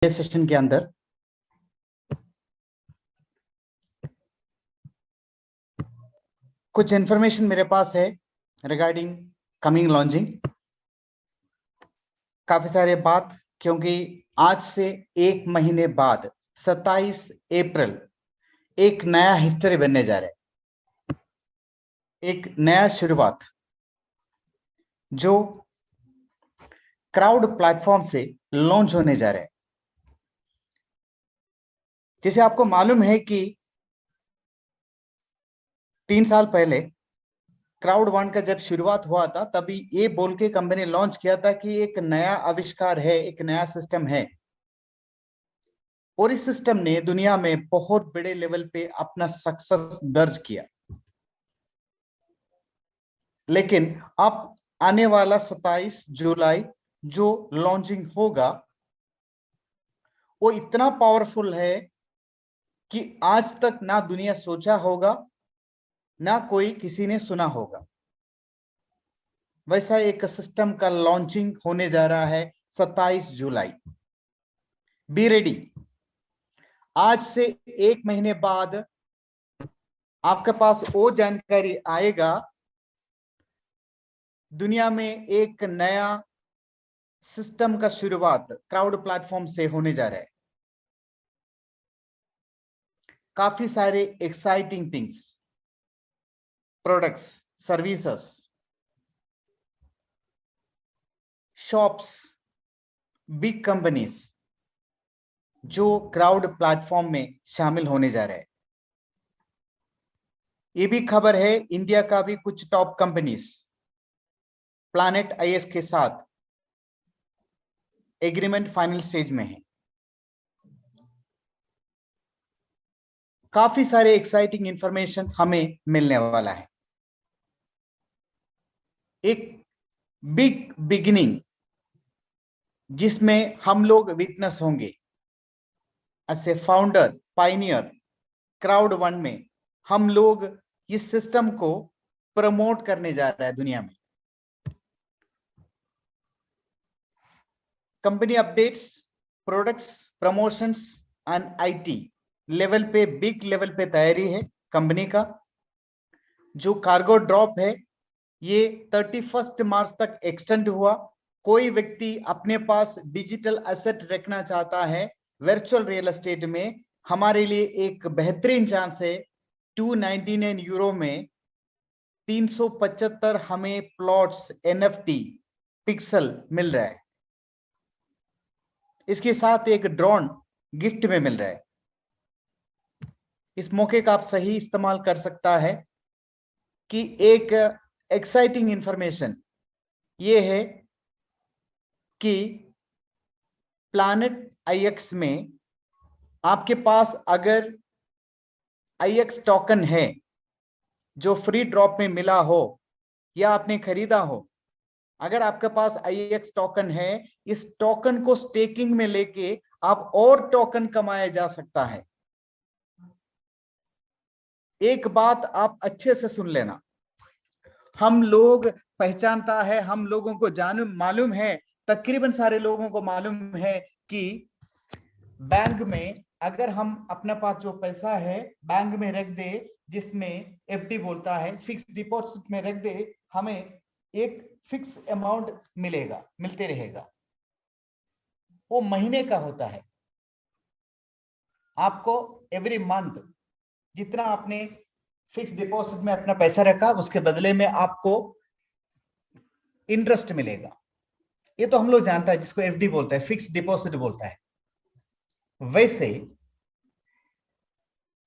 Session के अंदर कुछ इंफॉर्मेशन मेरे पास है रिगार्डिंग कमिंग लॉन्चिंग। काफी सारे बात, क्योंकि आज से एक महीने बाद 27 अप्रैल एक नया हिस्ट्री बनने जा रहा है, एक नया शुरुआत जो क्राउड प्लेटफॉर्म से लॉन्च होने जा रहा है। जैसे आपको मालूम है कि 3 साल पहले क्राउड वन का जब शुरुआत हुआ था, तभी ये बोल के कंपनी लॉन्च किया था कि एक नया आविष्कार है, एक नया सिस्टम है, और इस सिस्टम ने दुनिया में बहुत बड़े लेवल पे अपना सक्सेस दर्ज किया। लेकिन अब आने वाला 27 जुलाई जो लॉन्चिंग होगा वो इतना पावरफुल है कि आज तक ना दुनिया सोचा होगा, ना कोई किसी ने सुना होगा। वैसा एक सिस्टम का लॉन्चिंग होने जा रहा है 27 जुलाई। Be ready. आज से एक महीने बाद आपके पास वो जानकारी आएगा, दुनिया में एक नया सिस्टम का शुरुआत क्राउड प्लेटफॉर्म से होने जा रहा है। काफी सारे exciting things, products, services, shops, big companies जो क्राउड प्लेटफॉर्म में शामिल होने जा रहे हैं। ये भी खबर है इंडिया का भी कुछ टॉप कंपनीज प्लैनेट आईएस के साथ एग्रीमेंट फाइनल स्टेज में है। काफी सारे एक्साइटिंग इंफॉर्मेशन हमें मिलने वाला है। एक बिग बिगिनिंग जिसमें हम लोग विटनेस होंगे as a founder, pioneer crowd one में। हम लोग इस सिस्टम को प्रमोट करने जा रहा है दुनिया में। Company updates, products, promotions and IT level पे, बिग लेवल पे तैयारी है कंपनी का। जो कार्गो ड्रॉप है ये 31 मार्च तक एक्सटेंड हुआ। कोई व्यक्ति अपने पास डिजिटल एसेट रखना चाहता है वर्चुअल रियल एस्टेट में, हमारे लिए एक बेहतरीन चांस है। 299 यूरो में 375 हमें प्लॉट्स एनएफटी पिक्सल मिल रहा है। इसके साथ एक ड्रोन गिफ्ट में मिल रहा है। इस मौके का आप सही इस्तेमाल कर सकता है कि एक एक्साइटिंग इंफॉर्मेशन ये है कि प्लैनेट आईएक्स में आपके पास अगर आईएक्स टोकन है जो फ्री ड्रॉप में मिला हो या आपने खरीदा हो, अगर आपके पास आईएक्स टोकन है, इस टोकन को स्टेकिंग में लेके आप और टोकन कमाया जा सकता है। एक बात आप अच्छे से सुन लेना, हम लोग पहचानता है, हम लोगों को मालूम है, तकरीबन सारे लोगों को मालूम है कि बैंक में अगर हम अपने पास जो पैसा है बैंक में रख दे, जिसमें एफडी बोलता है, फिक्स डिपॉजिट में रख दे, हमें एक फिक्स अमाउंट मिलेगा, मिलते रहेगा। वो महीने का होता है। आपको एवरी मंथ जितना आपने फिक्स डिपॉजिट में अपना पैसा रखा, उसके बदले में आपको इंटरेस्ट मिलेगा। ये तो हम लोग जानता है, जिसको एफडी बोलता है, फिक्स डिपॉजिट बोलता है। वैसे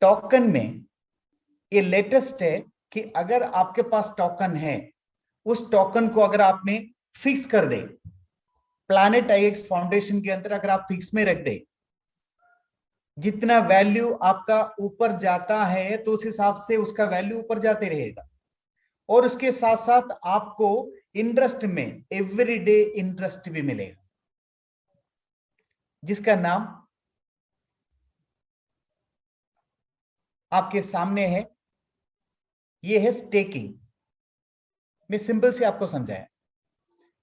टोकन में ये लेटेस्ट है कि अगर आपके पास टोकन है, उस टोकन को अगर आपने फिक्स कर दे, प्लैनेट आईएक्स फाउंडेशन के अंदर अगर आप फिक्स में रख दे, जितना वैल्यू आपका ऊपर जाता है तो उस हिसाब से उसका वैल्यू ऊपर जाते रहेगा। और उसके साथ साथ आपको इंटरेस्ट में एवरीडे इंटरेस्ट भी मिलेगा, जिसका नाम आपके सामने है। ये है स्टेकिंग। मैं सिंपल से आपको समझाया।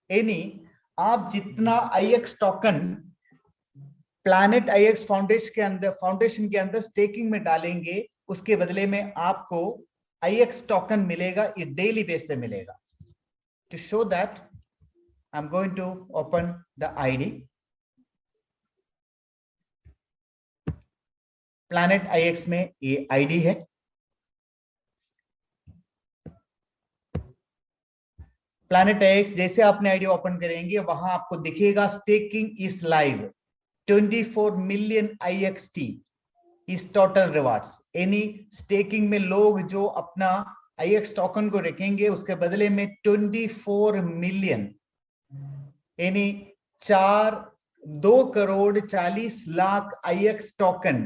यानी आप जितना आईएक्स टोकन प्लैनेट आईएक्स फाउंडेशन के अंदर स्टेकिंग में डालेंगे, उसके बदले में आपको आईएक्स टोकन मिलेगा, ये डेली बेस पे मिलेगा। To show that I am going to open the ID. Planet IX में ये आईडी है। प्लैनेट आईएक्स जैसे आपने आईडी ओपन करेंगे वहां आपको दिखेगा staking is live, 24 million IXT इस टोटल रिवार्ड्स। यानी स्टेकिंग में लोग जो अपना IX टोकन को रखेंगे उसके बदले में 24 मिलियन यानी 2 crore 40 lakh IX token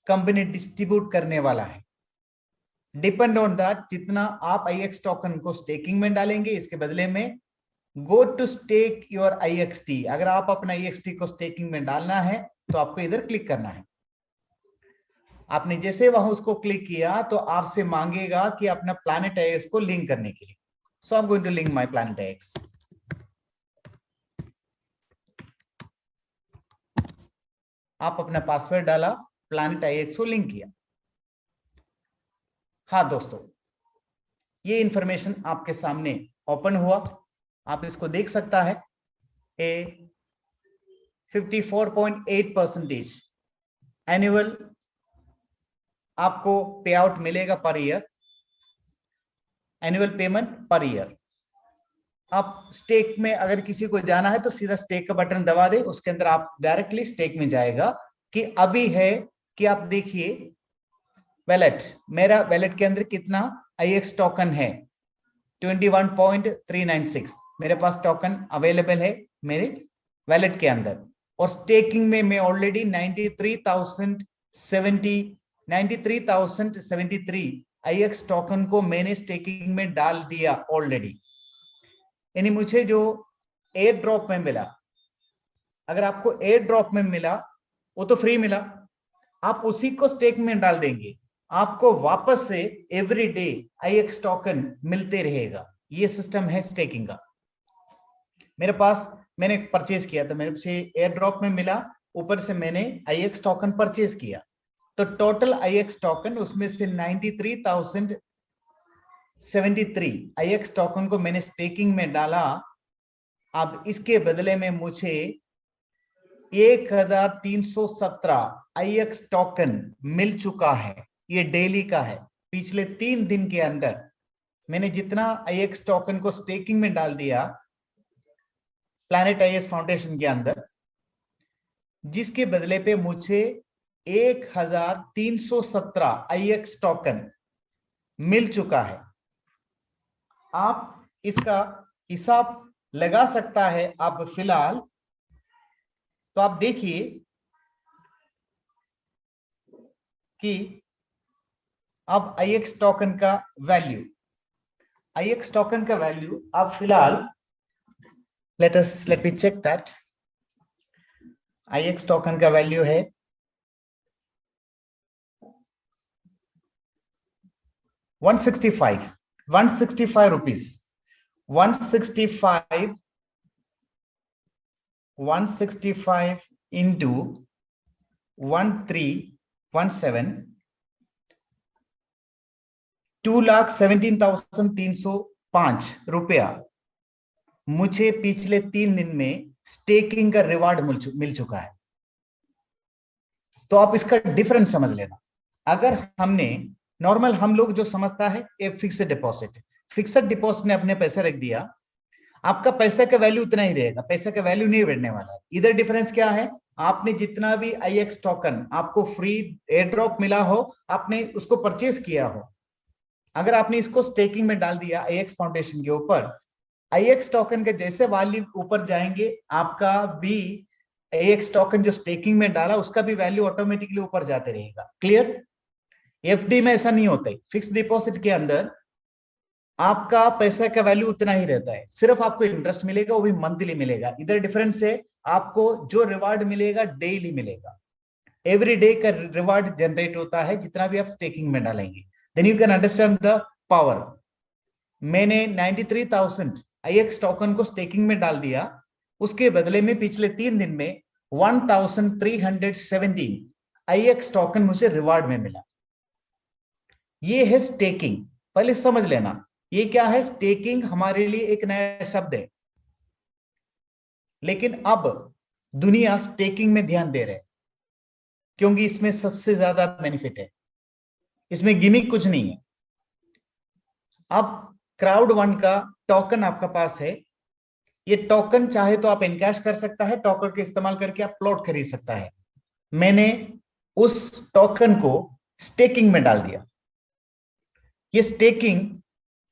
company distribute करने वाला है। डिपेंड ऑन दैट जितना आप IX टोकन को स्टेकिंग में डालेंगे, इसके बदले में go to stake your IXT। अगर आप अपना IXT को स्टेकिंग में डालना है तो आपको इधर क्लिक करना है। आपने जैसे वहां उसको क्लिक किया तो आपसे मांगेगा कि अपना प्लैनेट आईएक्स को लिंक करने के लिए। So I am going to link my planet IX. आप अपना पासवर्ड डाला, प्लैनेट आईएक्स को लिंक किया। हाँ दोस्तों, ये इंफॉर्मेशन आपके सामने ओपन हुआ, आप इसको देख सकता है। 54.8% एनुअल आपको पे आउट मिलेगा per year, annual payment per year. आप स्टेक में अगर किसी को जाना है तो सीधा स्टेक का बटन दबा दे, उसके अंदर आप डायरेक्टली स्टेक में जाएगा। कि अभी है कि आप देखिए वैलेट, मेरा वैलेट के अंदर कितना IX टोकन है, 21.396 मेरे पास टोकन अवेलेबल है मेरे वैलेट के अंदर। और स्टेकिंग में मैं ऑलरेडी 93,073 IX टोकन को मैंने स्टेकिंग में डाल दिया ऑलरेडी। यानी मुझे जो एयर ड्रॉप में मिला, अगर आपको एयर ड्रॉप में मिला वो तो फ्री मिला, आप उसी को स्टेक में डाल देंगे, आपको वापस से एवरी डे IX टोकन मिलते रहेगा। ये सिस्टम है स्टेकिंग का। मेरे पास मैंने परचेज किया तो मेरे से एयर ड्रॉप में मिला, ऊपर से मैंने IX टोकन परचेज किया, तो टोटल IX टोकन उसमें से 93,073 IX टोकन को मैंने स्टेकिंग में डाला। अब इसके बदले में मुझे 1,317 IX टोकन मिल चुका है। ये डेली का है। पिछले 3 दिन के अंदर मैंने जितना IX टोकन को स्टेकिंग में डाल दिया प्लैनेट आईएक्स फाउंडेशन के अंदर, जिसके बदले पे मुझे 1,317 IX टोकन मिल चुका है। आप इसका हिसाब लगा सकता है आप फिलहाल। तो आप देखिए कि अब IX टोकन का वैल्यू, IX टोकन का वैल्यू अब फिलहाल let me check that। IX token का वैल्यू है 165 रुपीज। 165 into 1317, 2,17,305 रुपया मुझे पिछले 3 दिन में स्टेकिंग का रिवार्ड मिल चुका है। तो आप इसका डिफरेंस समझ लेना। अगर हमने नॉर्मल, हम लोग जो समझता है ये फिक्स्ड डिपॉजिट में अपने पैसे रख दिया, आपका पैसे का वैल्यू उतना ही रहेगा, पैसे का वैल्यू नहीं बढ़ने वाला है। इधर डिफरेंस क्या है, आपने जितना भी IX टोकन आपको फ्री एयर ड्रॉप मिला हो, आपने उसको परचेज किया हो, अगर आपने इसको स्टेकिंग में डाल दिया IX फाउंडेशन के ऊपर, IX टोकन के जैसे वैल्यू ऊपर जाएंगे, आपका भी IX टोकन जो स्टेकिंग में डाला उसका भी वैल्यू ऑटोमेटिकली ऊपर जाते रहेगा। क्लियर? FD में ऐसा नहीं होता है। फिक्स डिपॉजिट के अंदर आपका पैसा का वैल्यू उतना ही रहता है, सिर्फ आपको इंटरेस्ट मिलेगा, वो भी मंथली मिलेगा। इधर डिफरेंस है, आपको जो रिवार्ड मिलेगा डेली मिलेगा, एवरी डे का रिवार्ड जनरेट होता है जितना भी आप स्टेकिंग में डालेंगे। Then you can understand the power. मैंने 93,000 IX टोकन को स्टेकिंग में डाल दिया, उसके बदले में पिछले 3 दिन में 1317 IX टोकन मुझे रिवार्ड में मिला। ये है स्टेकिंग। पहले समझ लेना ये क्या है। स्टेकिंग हमारे लिए एक नया शब्द है, लेकिन अब दुनिया स्टेकिंग में ध्यान दे रहे हैं क्योंकि इसमें सबसे ज्यादा बेनिफिट है, इसमें गिमिक कुछ नहीं है। अब क्राउड वन का टोकन आपका पास है, ये टोकन चाहे तो आप इनकैश कर सकता है, टोकन के इस्तेमाल करके आप प्लॉट खरीद सकता है। मैंने उस टोकन को स्टेकिंग में डाल दिया। ये स्टेकिंग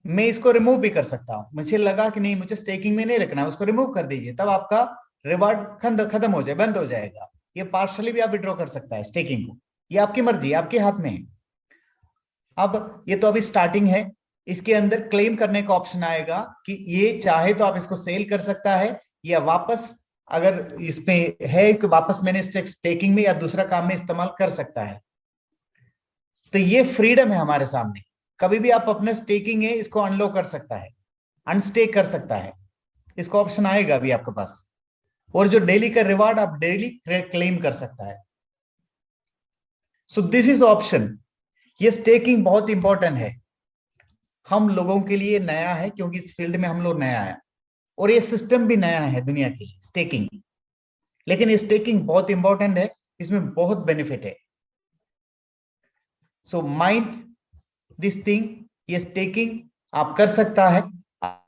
मैं इसको रिमूव भी कर सकता हूं, मुझे लगा कि नहीं मुझे स्टेकिंग में नहीं रखना, उसको रिमूव कर दीजिए, तब आपका रिवार्ड खत्म हो जाए, बंद हो जाएगा। ये पार्शली भी आप विड्रॉ कर सकता है स्टेकिंग को, ये आपकी मर्जी, आपके हाथ में है। अब ये तो अभी स्टार्टिंग है, इसके अंदर क्लेम करने का ऑप्शन आएगा कि ये चाहे तो आप इसको सेल कर सकता है या वापस, अगर इसमें है कि वापस मैंने स्टेकिंग में या दूसरा काम में इस्तेमाल कर सकता है। तो ये फ्रीडम है हमारे सामने, कभी भी आप अपने स्टेकिंग है इसको अनलॉक कर सकता है, अनस्टेक कर सकता है, इसका ऑप्शन आएगा अभी आपके पास। और जो डेली का रिवार्ड आप डेली क्लेम कर सकता है। सो दिस इज ऑप्शन। ये स्टेकिंग बहुत इंपॉर्टेंट है, हम लोगों के लिए नया है क्योंकि इस फील्ड में हम लोग नया है और ये सिस्टम भी नया है दुनिया के लिए स्टेकिंग। लेकिन ये स्टेकिंग बहुत इंपॉर्टेंट है, इसमें बहुत बेनिफिट है। सो माइंड दिस थिंग, ये स्टेकिंग आप कर सकता है।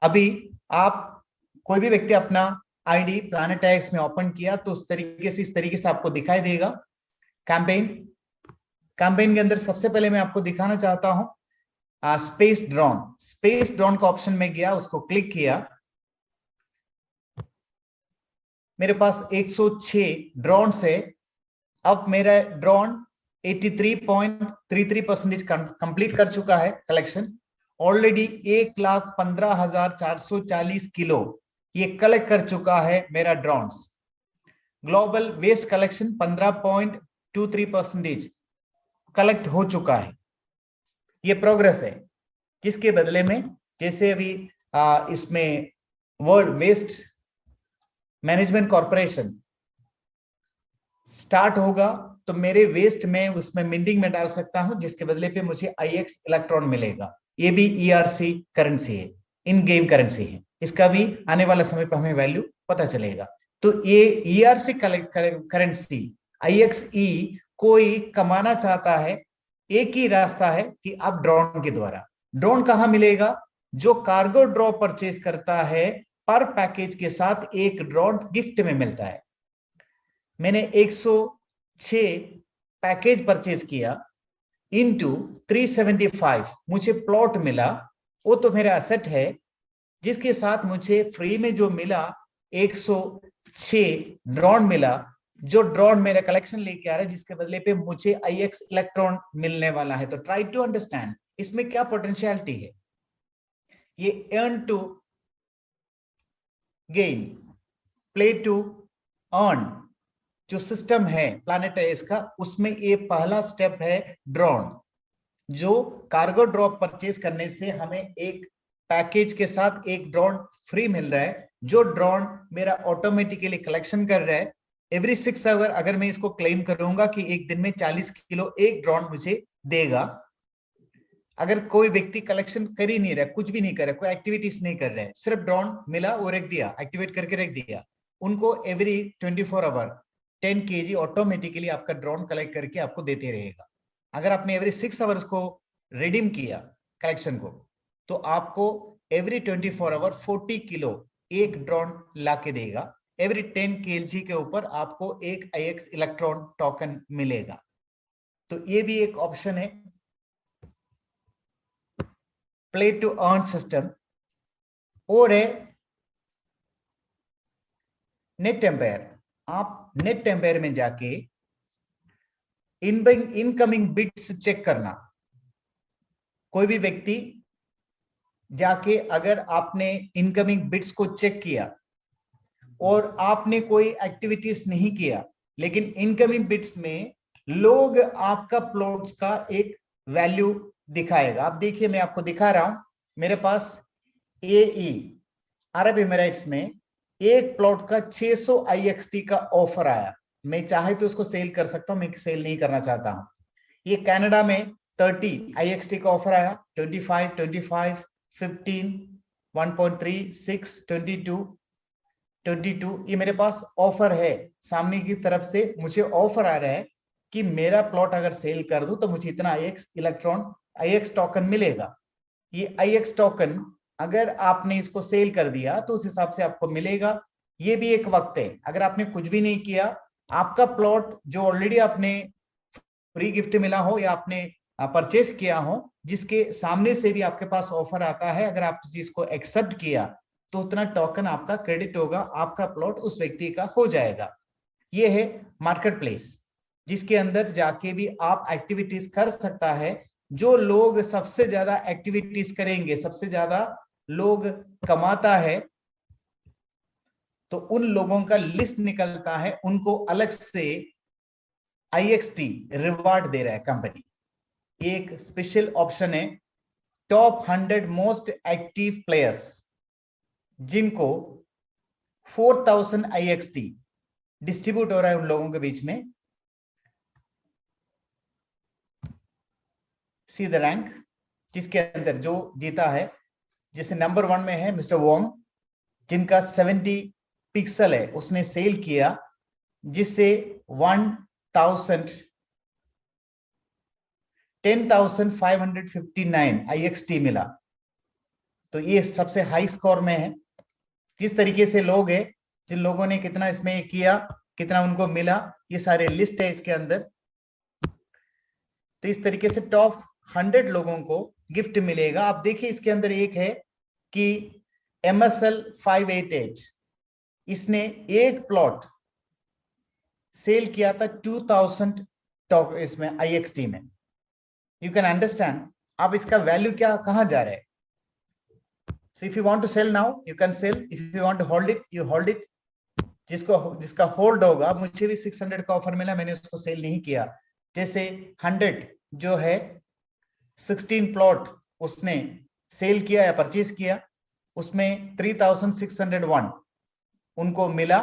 अभी आप कोई भी व्यक्ति अपना आईडी प्लैनेट में ओपन किया तो उस तरीके से, इस तरीके से आपको दिखाई देगा कैंपेन। कैंपेन के अंदर सबसे पहले मैं आपको दिखाना चाहता हूं स्पेस ड्रोन। स्पेस ड्रोन का ऑप्शन में गया, उसको क्लिक किया, मेरे पास 106 ड्रोन है। अब मेरा ड्रोन 83.33% कंप्लीट कर चुका है कलेक्शन। ऑलरेडी 1,15,440 किलो ये कलेक्ट कर चुका है मेरा drones. Global waste collection 15.23% collect हो चुका है। ये प्रोग्रेस है, किसके बदले में, जैसे अभी इसमें world waste management corporation start होगा तो मेरे वेस्ट में उसमें मिंटिंग में डाल सकता हूं, जिसके बदले पे मुझे IX इलेक्ट्रॉन मिलेगा। ये भी ERC करेंसी है, इन गेम करेंसी है, इसका भी आने वाला समय पर हमें वैल्यू पता चलेगा। तो ये ERC करेंसी IXE कोई कमाना चाहता है, एक ही रास्ता है कि आप ड्रोन के द्वारा। ड्रोन कहां मिलेगा, जो कार्गो ड्रॉप परचेज करता है पर पैकेज के साथ एक ड्रोन गिफ्ट में मिलता है। मैंने 106 पैकेज परचेज किया इनटू 375, मुझे प्लॉट मिला, वो तो मेरा एसेट है, जिसके साथ मुझे फ्री में जो मिला 106 ड्रोन मिला, जो ड्रोन मेरा कलेक्शन लेके आ रहा है, जिसके बदले पे मुझे IX इलेक्ट्रॉन मिलने वाला है। तो ट्राई टू अंडरस्टैंड इसमें क्या पोटेंशियलिटी है। ये earn to gain, play to earn जो सिस्टम है प्लैनेट का, उसमें ये पहला स्टेप है ड्रोन। जो कार्गो ड्रॉप परचेज करने से हमें एक पैकेज के साथ एक ड्रोन फ्री मिल रहा है, जो ड्रोन मेरा ऑटोमेटिकली कलेक्शन कर रहा है। एवरी 6 आवर अगर मैं इसको क्लेम करूंगा कि एक दिन में 40 किलो एक ड्रोन मुझे देगा। अगर कोई व्यक्ति कलेक्शन कर ही नहीं रहा, कुछ भी नहीं कर रहा, कोई एक्टिविटीज नहीं कर रहा है, सिर्फ ड्रोन मिला और रख दिया, एक्टिवेट करके रख दिया, उनको एवरी 24 आवर 10 kg ऑटोमेटिकली आपका ड्रोन कलेक्ट करके आपको देते रहेगा। अगर आपने एवरी 6 आवर्स को रिडीम किया कलेक्शन को, तो आपको एवरी 24 आवर 40 किलो एक ड्रोन लाके देगा। एवरी 10 kg के ऊपर आपको एक IX इलेक्ट्रॉन टोकन मिलेगा। तो ये भी एक ऑप्शन है, प्ले टू अर्न सिस्टम। और है नेट एम्पायर। आप नेट एम्पायर में जाके इनकमिंग बिट्स चेक करना। कोई भी व्यक्ति जाके अगर आपने इनकमिंग बिट्स को चेक किया और आपने कोई एक्टिविटीज नहीं किया, लेकिन इनकमिंग बिट्स में लोग आपका प्लॉट्स का एक वैल्यू दिखाएगा। आप देखिए, मैं आपको दिखा रहा हूं, मेरे पास AE अरब एमिरेट्स में एक प्लॉट का 600 IXT का ऑफर आया। मैं चाहे तो उसको सेल कर सकता हूं, मैं सेल नहीं करना चाहता हूं। ये कनाडा में 30 IXT का ऑफर आया, 25, 25, 15, 1.3, 6, 22, 22। ये मेरे पास ऑफर है, सामने की तरफ से मुझे ऑफर आ रहा है कि मेरा प्लॉट अगर सेल कर दूं तो मुझे इतना IX टोकन मिलेगा। ये IX टोकन अगर आपने इसको सेल कर दिया तो उस हिसाब से आपको मिलेगा। ये भी एक वक्त है, अगर आपने कुछ भी नहीं किया, आपका प्लॉट जो ऑलरेडी आपने फ्री गिफ्ट मिला हो या आपने परचेस किया हो, जिसके सामने से भी आपके पास ऑफर आता है, अगर आप जिसको एक्सेप्ट किया तो उतना टोकन आपका क्रेडिट होगा, आपका प्लॉट उस व्यक्ति का हो जाएगा। ये है मार्केट प्लेस, जिसके अंदर जाके भी आप एक्टिविटीज कर सकता है। जो लोग सबसे ज्यादा एक्टिविटीज करेंगे, सबसे ज्यादा लोग कमाता है, तो उन लोगों का लिस्ट निकलता है, उनको अलग से IXT रिवार्ड दे रहा है कंपनी। एक स्पेशल ऑप्शन है, टॉप 100 मोस्ट एक्टिव प्लेयर्स, जिनको 4000 IXT डिस्ट्रीब्यूट हो रहा है उन लोगों के बीच में। सी द रैंक, जिसके अंदर जो जीता है, जैसे नंबर 1 में है मिस्टर वोंग, जिनका 70 पिक्सल है, उसने सेल किया, जिससे 10,559 IXT मिला। तो ये सबसे हाई स्कोर में है। किस तरीके से लोग हैं, जिन लोगों ने कितना इसमें किया, कितना उनको मिला, ये सारे लिस्ट है इसके अंदर। तो इस तरीके से टॉप 100 लोगों को गिफ्ट मिलेगा। आप देखिए इसके अंदर एक है कि MSL 588, इसने एक प्लॉट सेल किया था 2000 टॉक इसमें IXT में। यू कैन अंडरस्टैंड अब इसका वैल्यू क्या कहां जा रहा है। So if you want to sell now, you can sell. If you want to hold it, you hold it. जिसका होल्ड होगा, मुझे भी 600 का ऑफर मिला, मैंने उसको सेल नहीं किया। जैसे 100 जो है 16 प्लॉट उसने सेल किया या परचेज किया, उसमें 3601 उनको मिला,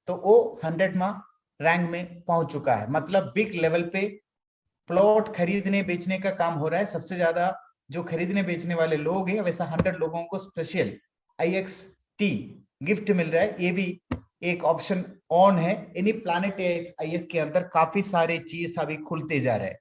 तो वो 100 में रैंक में पहुंच चुका है। मतलब बिग लेवल पे प्लॉट खरीदने बेचने का काम हो रहा है। सबसे ज्यादा जो खरीदने बेचने वाले लोग हैं, वैसा 100 लोगों को स्पेशल IXT गिफ्ट मिल रहा है। ये भी एक ऑप्शन ऑन है। एनी प्लैनेट IX के अंदर काफी सारे चीज अभी खुलते जा रहे हैं।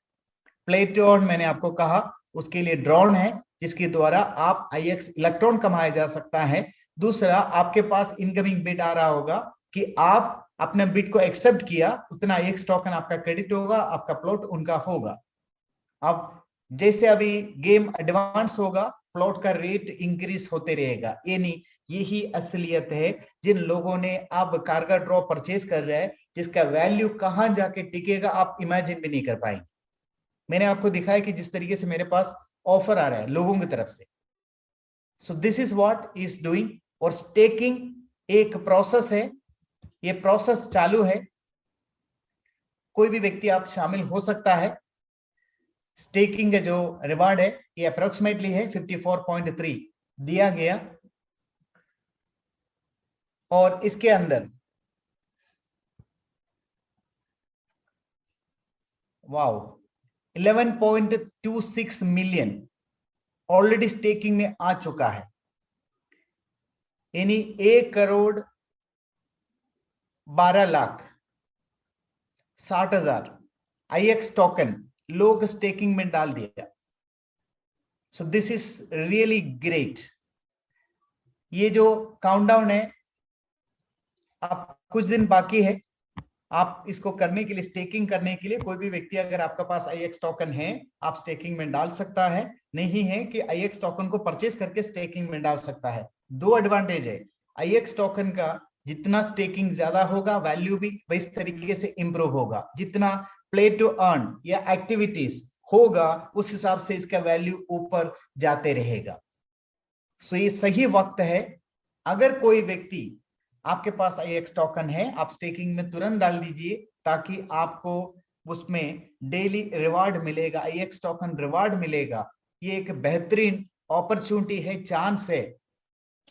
प्ले टू अर्न मैंने आपको कहा, उसके लिए ड्रोन है, जिसके द्वारा आप IX इलेक्ट्रॉन कमाया जा सकता है। दूसरा, आपके पास इनकमिंग बिड आ रहा होगा कि आप अपने बिड को एक्सेप्ट किया, उतना IX टोकन आपका क्रेडिट होगा, आपका प्लॉट उनका होगा। अब जैसे अभी गेम एडवांस होगा, प्लॉट का रेट इंक्रीज होते रहेगा। ये नहीं, यही असलियत है। जिन लोगों ने अब कार्गा ड्रॉ परचेज कर रहे हैं, जिसका वैल्यू कहां जाके टिकेगा आप इमेजिन भी नहीं कर पाएंगे। मैंने आपको दिखाया कि जिस तरीके से मेरे पास ऑफर आ रहा है लोगों की तरफ से। सो this is what is doing. और स्टेकिंग एक प्रोसेस है, ये प्रोसेस चालू है। कोई भी व्यक्ति आप शामिल हो सकता है। स्टेकिंग का जो रिवार्ड है ये अप्रोक्सीमेटली है 54.3 दिया गया, और इसके अंदर वाओ 11.26 मिलियन ऑलरेडी स्टेकिंग में आ चुका है। यानी 1,12,60,000 IX टोकन लोग स्टेकिंग में डाल दिया। सो दिस इज रियली ग्रेट। ये जो काउंटडाउन है, आप कुछ दिन बाकी है। आप इसको करने के लिए, स्टेकिंग करने के लिए, कोई भी व्यक्ति अगर आपका पास IX टोकन है, आप स्टेकिंग में डाल सकता है। नहीं है कि IX टोकन को परचेस करके स्टेकिंग में डाल सकता है। दो एडवांटेज है। IX टोकन का जितना स्टेकिंग ज्यादा होगा, वैल्यू भी इस तरीके से इंप्रूव होगा। जितना प्ले टू अर्न या एक्टिविटीज होगा, उस हिसाब से इसका वैल्यू ऊपर जाते रहेगा। सो ये सही वक्त है। अगर कोई व्यक्ति आपके पास IX टोकन है, आप स्टेकिंग में तुरंत डाल दीजिए, ताकि आपको उसमें डेली रिवार्ड मिलेगा, IX टोकन रिवार्ड मिलेगा। ये एक बेहतरीन अपॉर्चुनिटी है, चांस है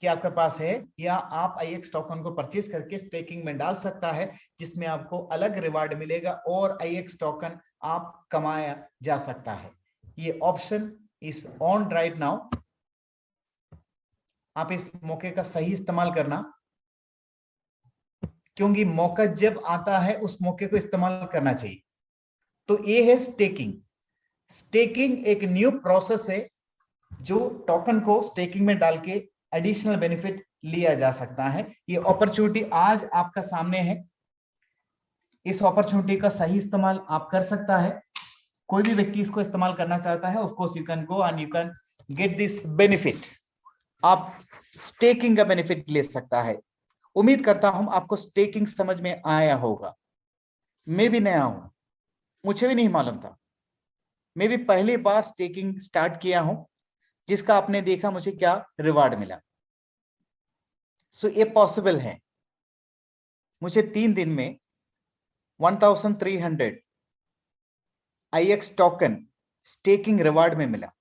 कि आपके पास है, या आप IX टोकन को परचेज करके स्टेकिंग में डाल सकता है, जिसमें आपको अलग रिवार्ड मिलेगा और IX टोकन आप कमाया जा सकता है। ये option is on right now. आप इस मौके का सही इस्तेमाल करना, क्योंकि मौका जब आता है उस मौके को इस्तेमाल करना चाहिए। तो ये है स्टेकिंग। स्टेकिंग एक न्यू प्रोसेस है जो टोकन को स्टेकिंग में डाल के एडिशनल बेनिफिट लिया जा सकता है। ये अपॉर्चुनिटी आज आपका सामने है। इस अपॉर्चुनिटी का सही इस्तेमाल आप कर सकता है। कोई भी व्यक्ति इसको इस्तेमाल करना चाहता है, of course you can go and you can get this benefit. आप स्टेकिंग का बेनिफिट ले सकता है। उम्मीद करता हूं आपको स्टेकिंग समझ में आया होगा। मैं भी नया हूं, मुझे भी नहीं मालूम था। मैं भी पहली बार स्टेकिंग स्टार्ट किया हूं, जिसका आपने देखा मुझे क्या रिवार्ड मिला। सो ये पॉसिबल है। मुझे 3 दिन में 1300 IX टोकन स्टेकिंग रिवार्ड में मिला।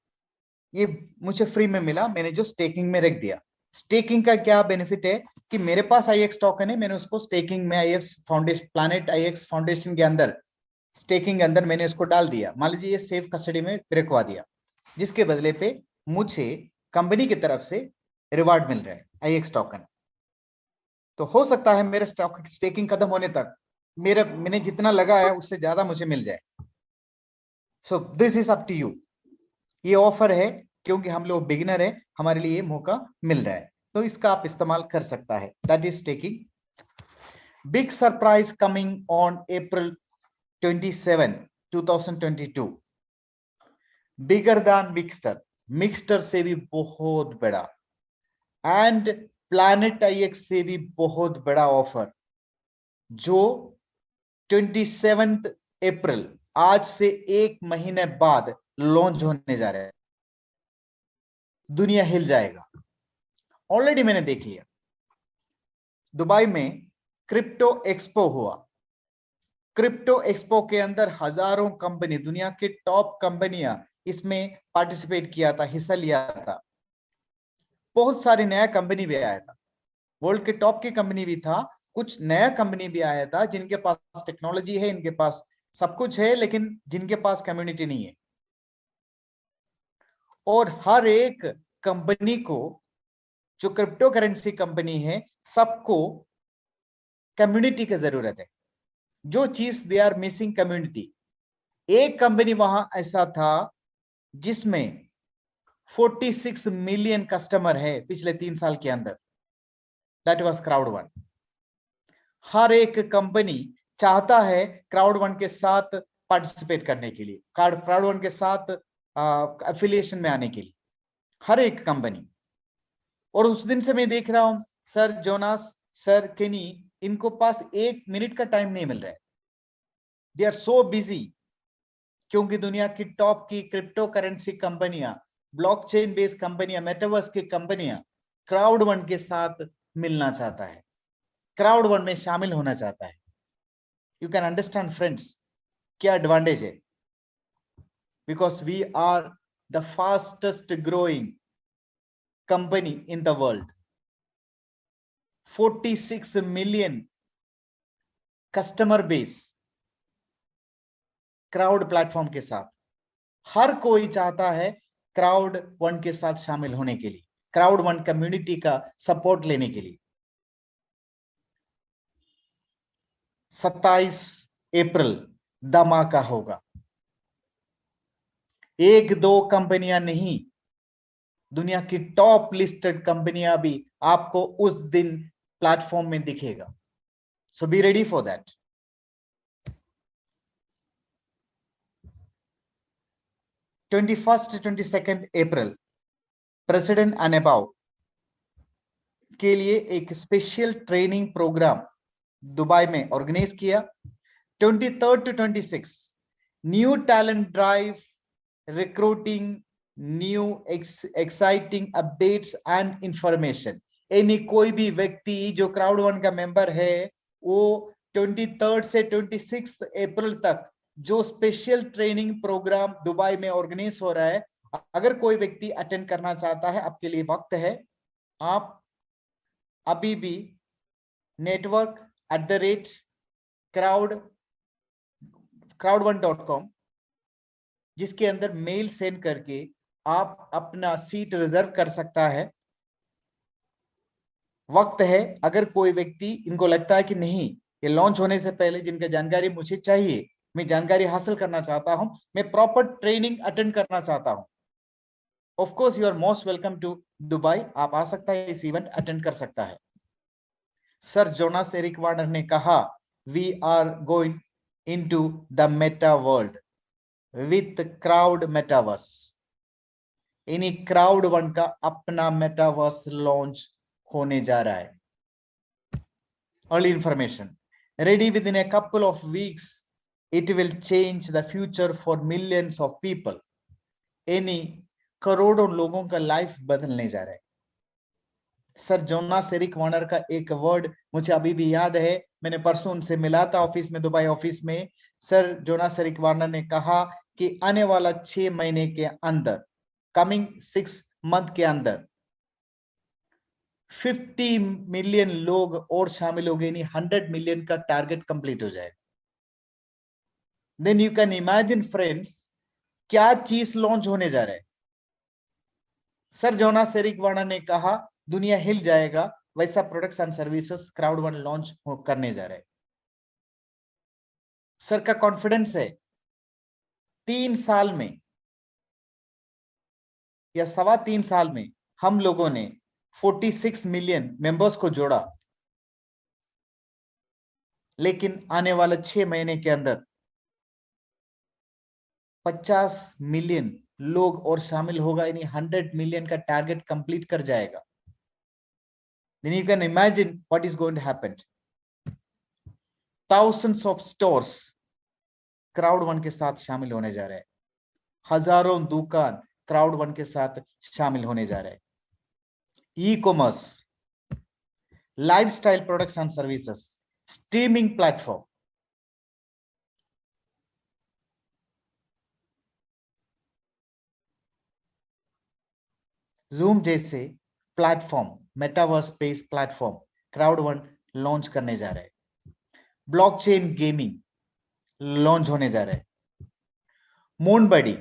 ये मुझे फ्री में मिला, मैंने जो स्टेकिंग में रख दिया। स्टेकिंग का क्या बेनिफिट है कि मेरे पास IX टोकन है, मैंने उसको स्टेकिंग में IX foundation, planet IX foundation के अंदर, स्टेकिंग के अंदर मैंने उसको डाल दिया। मान लीजिए ये सेफ कस्टडी में रखवा दिया, जिसके बदले पे मुझे कंपनी की तरफ से रिवार्ड मिल रहा है IX टोकन। तो हो सकता है मेरे स्टेकिंग खत्म होने तक मैंने जितना लगाया उससे ज्यादा मुझे मिल जाए। So this is up to you. ये ऑफर है क्योंकि हम लोग बिगिनर है, हमारे लिए मौका मिल रहा है, तो इसका आप इस्तेमाल कर सकता है। That is staking. Big surprise coming on April 27, 2022। Bigger than Mixter, Mixter से भी बहुत बड़ा, एंड प्लैनेट IX से भी बहुत बड़ा ऑफर, जो 27 अप्रैल, आज से 1 महीने बाद लॉन्च होने जा रहा है। दुनिया हिल जाएगा। ऑलरेडी मैंने देख लिया। दुबई में क्रिप्टो एक्सपो हुआ। क्रिप्टो एक्सपो के अंदर हजारों कंपनी, दुनिया के टॉप कंपनियां इसमें पार्टिसिपेट किया था, हिस्सा लिया था। बहुत सारी नया कंपनी भी आया था, वर्ल्ड के टॉप की कंपनी भी था, कुछ नया कंपनी भी आया था जिनके पास टेक्नोलॉजी है, इनके पास सब कुछ है, लेकिन जिनके पास कम्युनिटी नहीं है। और हर एक कंपनी को, जो क्रिप्टो करेंसी कंपनी है, सबको कम्युनिटी की जरूरत है। जो चीज दे आर मिसिंग, कम्युनिटी। एक कंपनी वहां ऐसा था जिसमें 46 मिलियन कस्टमर है पिछले 3 साल के अंदर। That was क्राउड1। हर एक कंपनी चाहता है क्राउड1 के साथ पार्टिसिपेट करने के लिए, क्राउड1 के साथ एफिलिएशन में आने के लिए, हर एक कंपनी। और उस दिन से मैं देख रहा हूं, सर जोनास, सर केनी, इनको पास 1 मिनट का टाइम नहीं मिल रहा है। दे आर सो बिजी, क्योंकि दुनिया की टॉप की क्रिप्टो करेंसी कंपनियां, ब्लॉकचेन बेस्ड कंपनियां, मेटावर्स की कंपनियां क्राउड1 के साथ मिलना चाहता है, क्राउड1 में शामिल होना चाहता है। यू कैन अंडरस्टैंड फ्रेंड्स, क्या एडवांटेज है। Because we are the fastest growing company in the world. 46 million customer base crowd platform के साथ। हर कोई चाहता है क्राउड1 के साथ शामिल होने के लिए, क्राउड1 कम्युनिटी का सपोर्ट लेने के लिए। 27 अप्रैल धमाका होगा। 1-2 कंपनियां नहीं, दुनिया की टॉप लिस्टेड कंपनियां भी आपको उस दिन प्लेटफॉर्म में दिखेगा। So be ready for that. Twenty 22 April president and अबाउ के लिए एक स्पेशल ट्रेनिंग प्रोग्राम दुबई में ऑर्गेनाइज किया। 23 to 26 new talent drive, recruiting new exciting updates and information. यानी कोई भी व्यक्ति जो क्राउड1 का मेंबर है, वो 23 से 26 अप्रैल तक जो स्पेशल ट्रेनिंग प्रोग्राम दुबई में ऑर्गेनाइज हो रहा है, अगर कोई व्यक्ति अटेंड करना चाहता है, आपके लिए वक्त है। आप अभी भी network@crowd1.com, जिसके अंदर मेल सेंड करके आप अपना सीट रिजर्व कर सकता है। वक्त है, अगर कोई व्यक्ति इनको लगता है कि नहीं, ये लॉन्च होने से पहले जिनका जानकारी मुझे चाहिए, मैं जानकारी हासिल करना चाहता हूं, मैं प्रॉपर ट्रेनिंग अटेंड करना चाहता हूं, of course you are most welcome to Dubai. आप आ सकता है, इस इवेंट अटेंड कर सकता है। सर जोनास एरिक वार्नर ने कहा, we are going into the meta world with crowd metaverse. इन्हीं क्राउड वन का अपना मेटावर्स लॉन्च होने जा रहा है। Early information ready within a couple of weeks. It will change the future for millions of people. यानी करोड़ों लोगों का लाइफ बदलने जा रहा है। सर जोनास एरिक वार्नर का एक वर्ड मुझे अभी भी याद है, मैंने परसों उनसे मिला था ऑफिस में, दुबई ऑफिस में। सर जोनास एरिक वार्नर ने कहा कि आने वाला 6 महीने के अंदर, कमिंग 6 मंथ के अंदर 50 मिलियन लोग और शामिल हो गए, नहीं 100 मिलियन का टारगेट कंप्लीट हो जाएगा। Then you can imagine friends, क्या चीज लॉन्च होने जा रहा है। सर जोनास एरिक वार्नर ने कहा दुनिया हिल जाएगा, वैसा products and services crowd one launch करने जा रहे हैं। सर का कॉन्फिडेंस है 3 साल में या 3.25 साल में हम लोगों ने 46 मिलियन मेंबर्स को जोड़ा, लेकिन आने वाले 6 महीने के अंदर 50 मिलियन लोग और शामिल होगा, यानी 100 मिलियन का टारगेट कंप्लीट कर जाएगा। Then you can imagine what is going to happen. Thousands of stores crowd one के साथ शामिल होने जा रहे हैं। हजारों दुकान क्राउड वन के साथ शामिल होने जा रहे हैं। E commerce, lifestyle products and services, streaming platform, Zoom जैसे platform, metaverse based platform crowd one launch करने जा रहे हैं। ब्लॉकचेन गेमिंग लॉन्च होने जा रहे हैं। मूनबडी,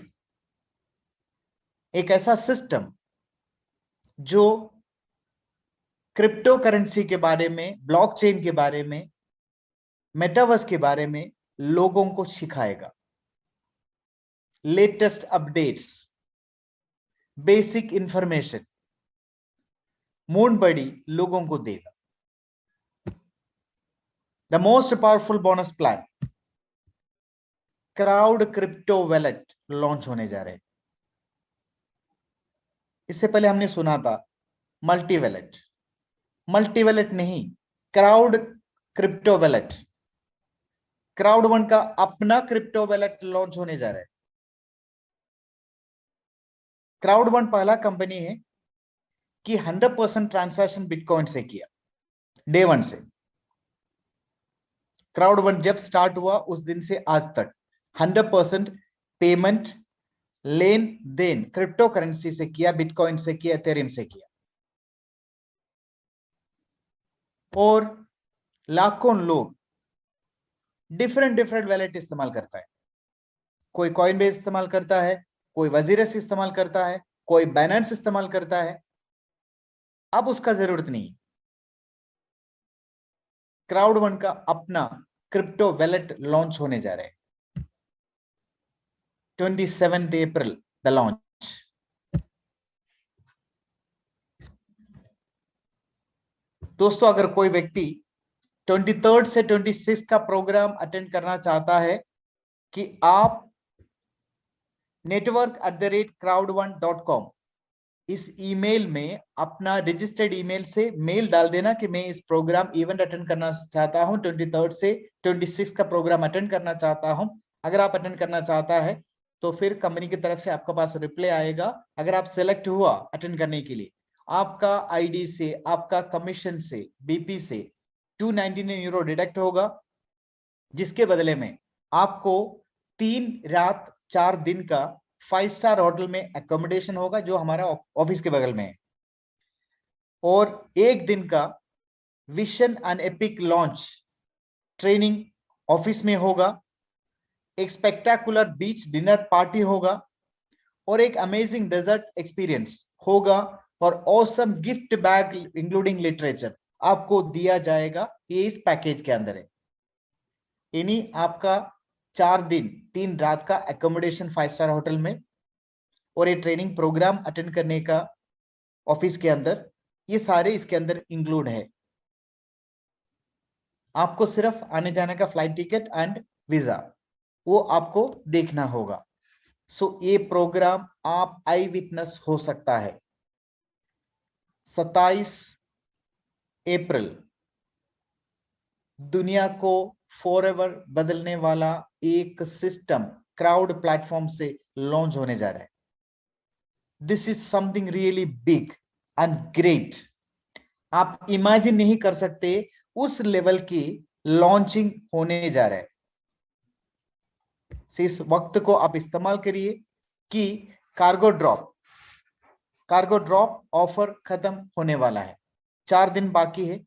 एक ऐसा सिस्टम जो क्रिप्टो करेंसी के बारे में, ब्लॉकचेन के बारे में, मेटावर्स के बारे में लोगों को सिखाएगा। लेटेस्ट अपडेट्स, बेसिक इंफॉर्मेशन मूनबडी लोगों को देगा। The most powerful bonus plan, crowd crypto wallet launch होने जा रहे हैं। इससे पहले हमने सुना था मल्टी वैलेट, मल्टी वैलेट नहीं, crowd crypto wallet. Crowd one का अपना क्रिप्टो वैलेट लॉन्च होने जा रहा है। क्राउड वन पहला कंपनी है कि 100% ट्रांजैक्शन बिटकॉइन से किया, डे वन से। क्राउड वन जब स्टार्ट हुआ उस दिन से आज तक 100% पेमेंट, लेन देन क्रिप्टो करेंसी से किया, बिटकॉइन से किया, एथेरियम से किया। और लाखों लोग डिफरेंट वैलेट इस्तेमाल करता है। कोई कॉइनबेस इस्तेमाल करता है, कोई वजीरस इस्तेमाल करता है, कोई बाइनेंस इस्तेमाल करता है। अब उसका जरूरत नहीं। क्राउड वन का अपना क्रिप्टो वैलेट लॉन्च होने जा रहे हैं। 27 अप्रैल द लॉन्च। दोस्तों, अगर कोई व्यक्ति 23 से 26 का प्रोग्राम अटेंड करना चाहता है कि आप network@crowd1.com इस ईमेल में अपना रजिस्टर्ड ईमेल से मेल डाल देना कि मैं इस प्रोग्राम इवेंट अटेंड करना चाहता हूं, 23 से 26 का प्रोग्राम अटेंड करना चाहता हूं। अगर आप अटेंड करना चाहता है तो फिर कंपनी की तरफ से आपके पास रिप्लाई आएगा। अगर आप सेलेक्ट हुआ अटेंड करने के लिए, आपका आईडी से, आपका कमीशन से, बीपी से 299 यूरो डिडक्ट होगा, जिसके बदले में आपको 3 रात 4 दिन का 5 स्टार होटल में एकोमोडेशन होगा, जो हमारा ऑफिस के बगल में है, और 1 दिन का vision and epic launch training office में होगा, एक स्पेक्टाकुलर बीच डिनर पार्टी होगा और एक अमेजिंग डेजर्ट एक्सपीरियंस होगा और awesome gift bag including literature आपको दिया जाएगा। ये इस पैकेज के अंदर है। यानी आपका 4 दिन 3 रात का एकोमोडेशन 5 स्टार होटल में और ये ट्रेनिंग प्रोग्राम अटेंड करने का ऑफिस के अंदर, ये सारे इसके अंदर इंक्लूड है। आपको सिर्फ आने जाने का फ्लाइट टिकट एंड वीजा वो आपको देखना होगा। सो ये प्रोग्राम आप आई विटनेस हो सकता है। 27 अप्रैल दुनिया को फॉरएवर बदलने वाला एक सिस्टम क्राउड प्लेटफॉर्म से लॉन्च होने जा रहा है। This is something really big and great. आप इमेजिन नहीं कर सकते उस लेवल की लॉन्चिंग होने जा रहा है। इस वक्त को आप इस्तेमाल करिए कि कार्गो ड्रॉप ऑफर खत्म होने वाला है। 4 दिन बाकी है।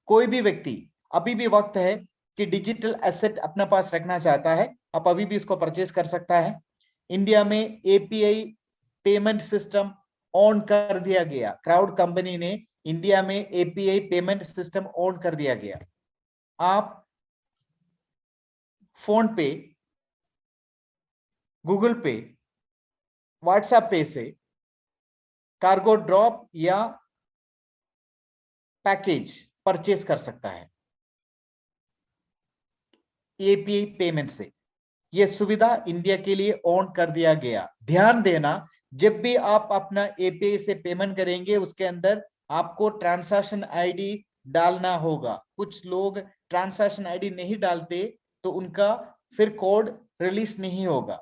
कोई भी व्यक्ति, अभी भी वक्त है कि डिजिटल एसेट अपने पास रखना चाहता है, आप अभी भी इसको परचेज कर सकता है। इंडिया में एपीआई पेमेंट सिस्टम ऑन कर दिया गया। क्राउड कंपनी ने इंडिया में एपीआई पेमेंट सिस्टम ऑन कर दिया गया। आप फोन पे, गूगल पे, व्हाट्सएप पे से कार्गो ड्रॉप या पैकेज परचेज कर सकता है एपीआई पेमेंट से। यह सुविधा इंडिया के लिए ऑन कर दिया गया। ध्यान देना, जब भी आप अपना एपीआई से पेमेंट करेंगे उसके अंदर आपको ट्रांजैक्शन आईडी डालना होगा। कुछ लोग ट्रांजैक्शन आईडी नहीं डालते तो उनका फिर कोड रिलीज नहीं होगा।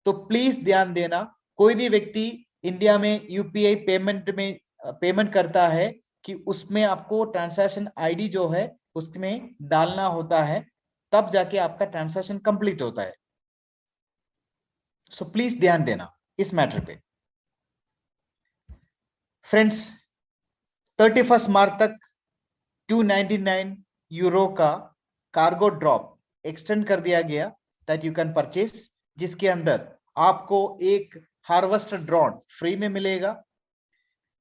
तो प्लीज ध्यान देना, कोई भी व्यक्ति इंडिया में यूपीआई पेमेंट करता है कि उसमें आपको ट्रांजैक्शन आईडी जो है उसमें डालना होता है, तब जाके आपका ट्रांजैक्शन कंप्लीट होता है। सो प्लीज ध्यान देना इस मैटर पे। फ्रेंड्स, 31 मार्च तक 299 यूरो का कार्गो ड्रॉप एक्सटेंड कर दिया गया दैट यू कैन परचेज, जिसके अंदर आपको एक हार्वेस्टर ड्रोन फ्री में मिलेगा,